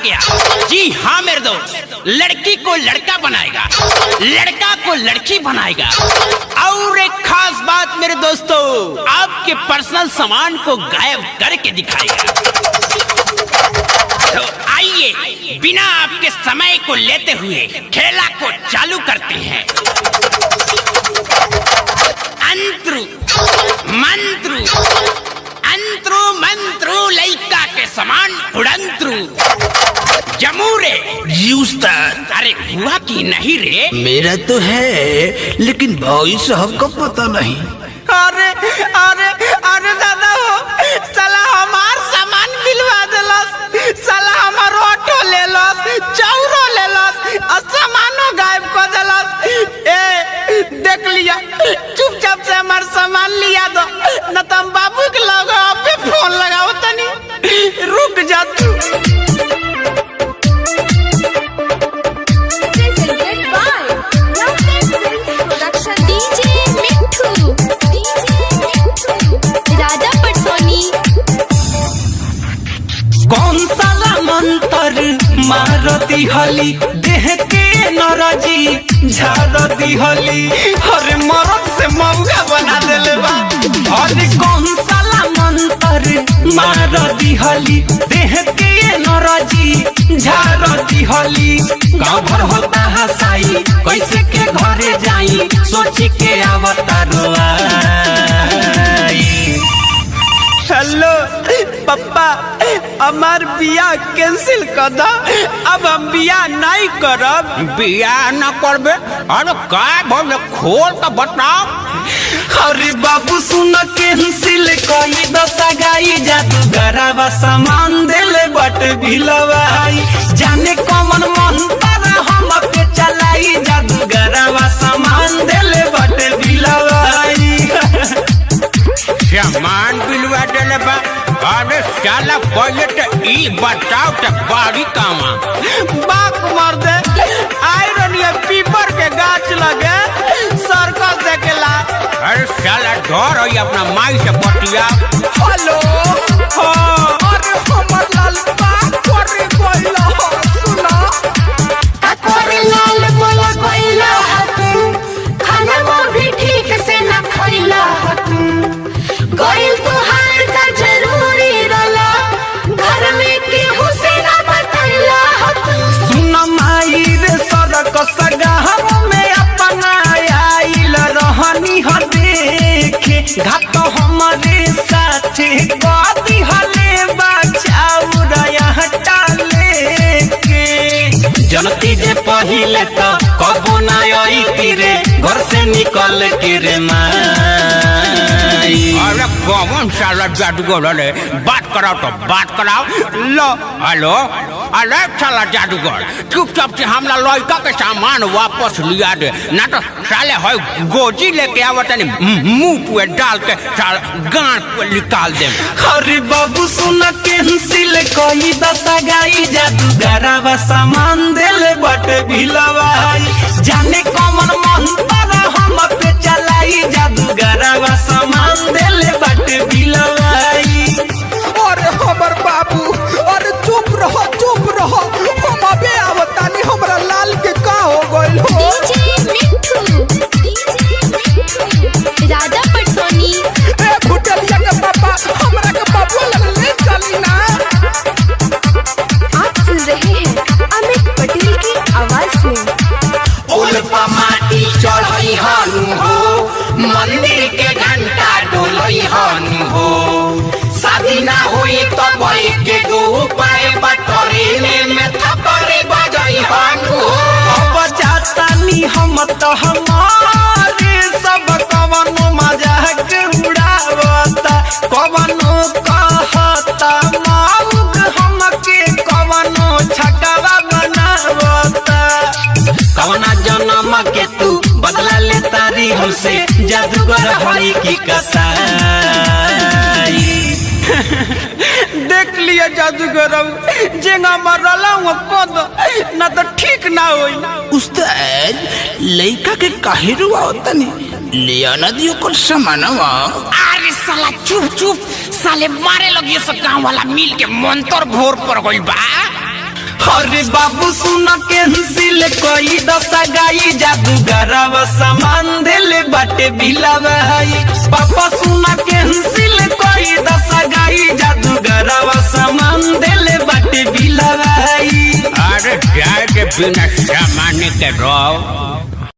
गया। जी हाँ मेरे दोस्त, लड़की को लड़का बनाएगा, लड़का को लड़की बनाएगा। और एक खास बात मेरे दोस्तों, आपके पर्सनल सामान को गायब करके दिखाएगा। तो आइए बिना आपके समय को लेते हुए खेला को चालू करते हैं। अंतरु मंत्रु, अंतरु मंत्रु, लइका के समान उड़ंतरु, जमूरे जी उस्ताद। अरे हुआ कि नहीं रे? मेरा तो है, लेकिन भाई साहब का पता नहीं। अरे अरे अरे दादा हो, साला हमार सामान बिलवा देलस, साला हमार ऑटो ले लस, चाउरो ले लस, और सामानो गायब कर देलस। ए देख लिया, चुपचाप से हमार सामान लिया दो, न तो हम बाबू के लगा पे फोन लगाओ तनी। रुक जा तू। कौन साला मंतर मारती हली, देह के नरजी झाड़ती हली, अरे मरद से मौका बना देले बा। अरे कौन साला मंतर मारती हली, देह के नरजी झाड़ती हली। गाँव भर होता हसाई, कैसे के घरे जाई, सोची के अवतारवा। हेलो पप्पा, हमार बियाह कैंसिल कर दो, अब हम बियाह नहीं करब। बियाह न करबे? अरे काय बोले, खोल तो बताओ। अरे बाबू सुन कैंसिल कई दशा गाई, जादूगरवा सामान देले बट भिलवाई, जाने कौन मंत्र हम पे चलाई, जादूगरवा सामान देले बट भिलवाई। सामान बिलवा देले बा? अरे साला पहले तो ई बताओ तो बारी कामा। बाक मार दे, आयरन या पीपर के गाछ लगे सर्कस देखेला। अरे साला डर है अपना माई से बतिया। हेलो हाँ, अरे हमर लाल बात करे कोइला सुना। अकोरे लाल बोला कोइला हतू, खाना वो भी ठीक से न खइला हतू, कोइल तुहार का जरूरी रला, घर में केहू से न बतैला हतू। सुन माई रे सड़क सगाह में अपना आइल रहनी ह देखे, घाट हमारे साथे गदी हले बचाऊ हटा लेके। जनती जे पहिले तो कबो ना आई रे, घर से निकल के रे माई। अरे कौन साला जादूगर है? बात कराओ तो बात कराओ। लो हेलो, अरे साला जादूगर, चुपचाप से हमला लड़का के सामान वापस लिया दे, ना तो साले है गोजी लेके आवत मुंह पे डाल के साला गांड पे निकाल दे। अरे बाबू सुन कैंसिल कई दशा गाई, जादूगरवा सामान देले बट भिलवाई, जाने कौन मंत्र हम पे चलाई, जादूगरवा सामान देले बट भिलवाई। अरे हमर बाबू, अरे चुप रहो चुप रहो, हम अबे आवतानी। हमरा लाल के का हो गइल हो? डीजे मिठू, राजा पटसोनी। ए भुटलिया के पापा, हमरा के बाबू लग ले चली ना। आप सुन रहे हैं अमित पटेल की आवाज में। ओलपा माटी चढ़ई हनु हो, मंदिर के घंटा डोलई हनु हो, शादी ना होई तो भाई के गो पाए बटोरे में थपरे बजई हनु हो। अब जातानी हम तो हमारे सब कवनो मजाक उड़ावता, कवनो कहता माउग हमके, कवनो छकवा बनावता। कवना जन्म के तू बदला ले तारी हमसे, जादूगर होई की कसाई। देख लिया जादूगर, जेंगा मरला हुआ कद ना तो ठीक ना होई। उस्ताद लइका के काहे रुआवतनी, लिया ना दियो कुछ सामानवा। अरे साला चुप चुप, साले मारे लगी सब गाँव वाला मिल के मंतर भोर पर गइल बा। अरे बाबू सुन कैंसिल कोई दशा गाई जादूगरवा सामान दिल बाटे बिलवाई पापा सुन कैंसिल कोई दशा गाई जादूगरवा सामान दिल बाटे बिलवाई अरे जाए के बिना सामान के रहो